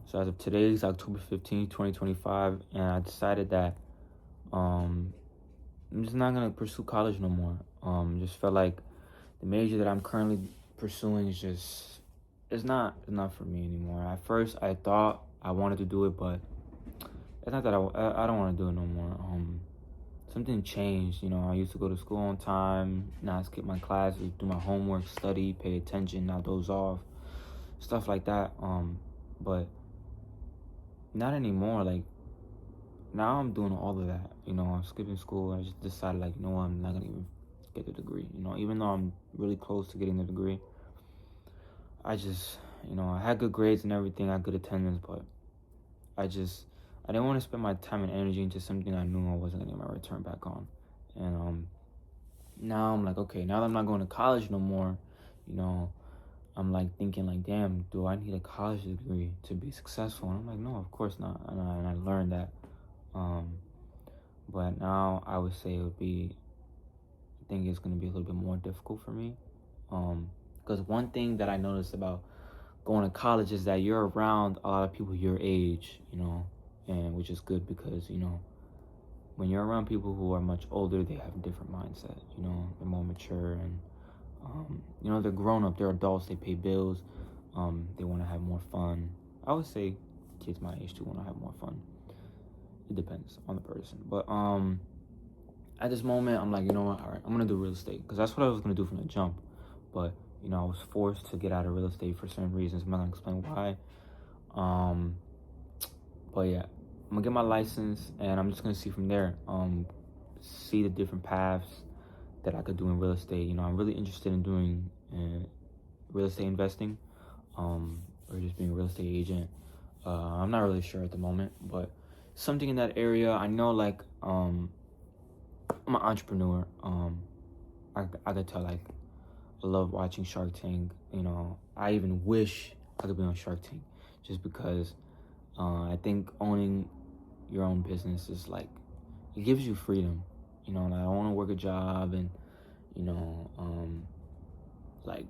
So as of today, it's October 15th, 2025, and I decided that um, I'm just not gonna pursue college no more. Just felt like the major that I'm currently pursuing is just it's not for me anymore. At first, I thought I wanted to do it, but it's not that I don't want to do it no more. Something changed. I used to go to school on time, not skip my classes, do my homework, study, pay attention, not doze off, stuff like that. But not anymore. Like now, I'm doing all of that. I'm skipping school. I just decided, like, what, I'm not gonna even get the degree. Even though I'm really close to getting the degree, I just, I had good grades and everything, I had good attendance, but I didn't want to spend my time and energy into something I knew I wasn't gonna get my return back on. And now I'm like, okay, now that I'm not going to college no more, you know, I'm like thinking like, damn, do I need a college degree to be successful? And I'm like, no, of course not. And I learned that. Um, but now I would say I think it's gonna be a little bit more difficult for me. Because one thing that I noticed about going to college is that you're around a lot of people your age, and which is good because, when you're around people who are much older, they have a different mindset, they're more mature and, they're grown up, they're adults, they pay bills, they want to have more fun. I would say kids my age too want to have more fun. It depends on the person. But, at this moment, I'm like, you know what, all right, I'm going to do real estate because that's what I was going to do from the jump. But, I was forced to get out of real estate for certain reasons. I'm not going to explain why. But yeah, I'm gonna get my license and I'm just gonna see from there. See the different paths that I could do in real estate. I'm really interested in doing real estate investing, or just being a real estate agent. I'm not really sure at the moment, but something in that area. I know, like, I'm an entrepreneur. I could tell, like, I love watching Shark Tank. I even wish I could be on Shark Tank, just because I think owning your own business is like, it gives you freedom. Like, I don't want to work a job and you know like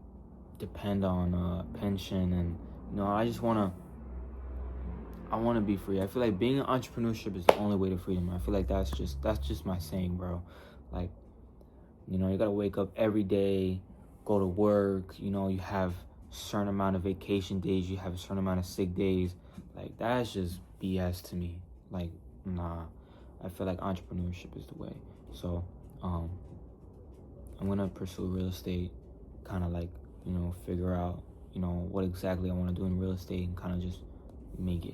depend on a pension, and I want to be free. I feel like being an entrepreneurship is the only way to freedom. I feel like that's just my saying, bro. Like, you gotta wake up every day, go to work, you have a certain amount of vacation days, you have a certain amount of sick days. Like, that's just BS to me. Like, nah. I feel like entrepreneurship is the way. So, I'm gonna pursue real estate, kind of like, figure out, what exactly I want to do in real estate and kind of just make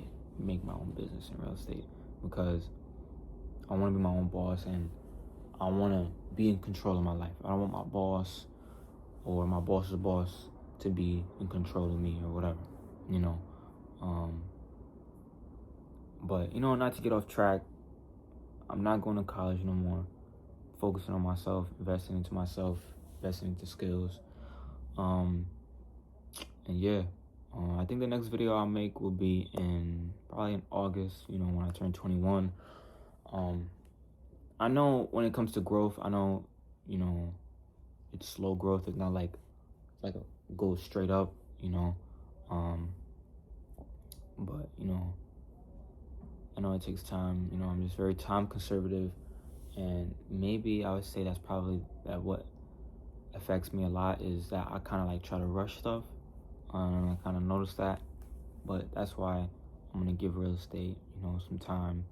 my own business in real estate, because I want to be my own boss and I want to be in control of my life. I don't want my boss or my boss's boss to be in control of me or whatever, you know. But, not to get off track, I'm not going to college no more. Focusing on myself, investing into myself, investing into skills. And yeah, I think the next video I'll make will be probably in August, when I turn 21. I know when it comes to growth, I know, it's slow growth. It's not like go straight up, but, I know it takes time. I'm just very time conservative, and maybe I would say that's probably what affects me a lot, is that I kind of like try to rush stuff. I kind of notice that, but that's why I'm gonna give real estate, some time,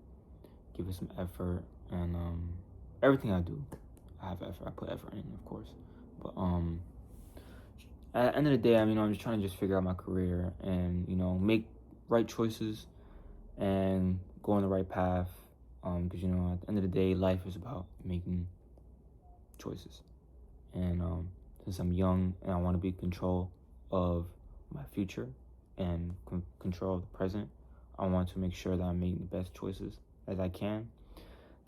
give it some effort, and everything I do, I have effort. I put effort in, of course, but at the end of the day, I'm just trying to figure out my career and make right choices and go on the right path. Because at the end of the day, life is about making choices. And since I'm young and I want to be in control of my future and control of the present, I want to make sure that I'm making the best choices as I can.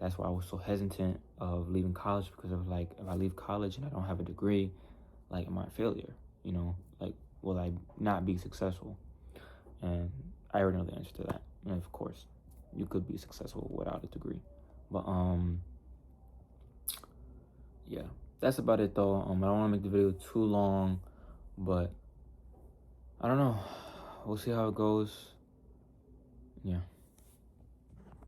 That's why I was so hesitant of leaving college, because I was like, if I leave college and I don't have a degree, like, am I a failure? Like, will I not be successful? And I already know the answer to that. And of course, you could be successful without a degree. But yeah, that's about it though. I don't want to make the video too long, but I don't know. We'll see how it goes. Yeah.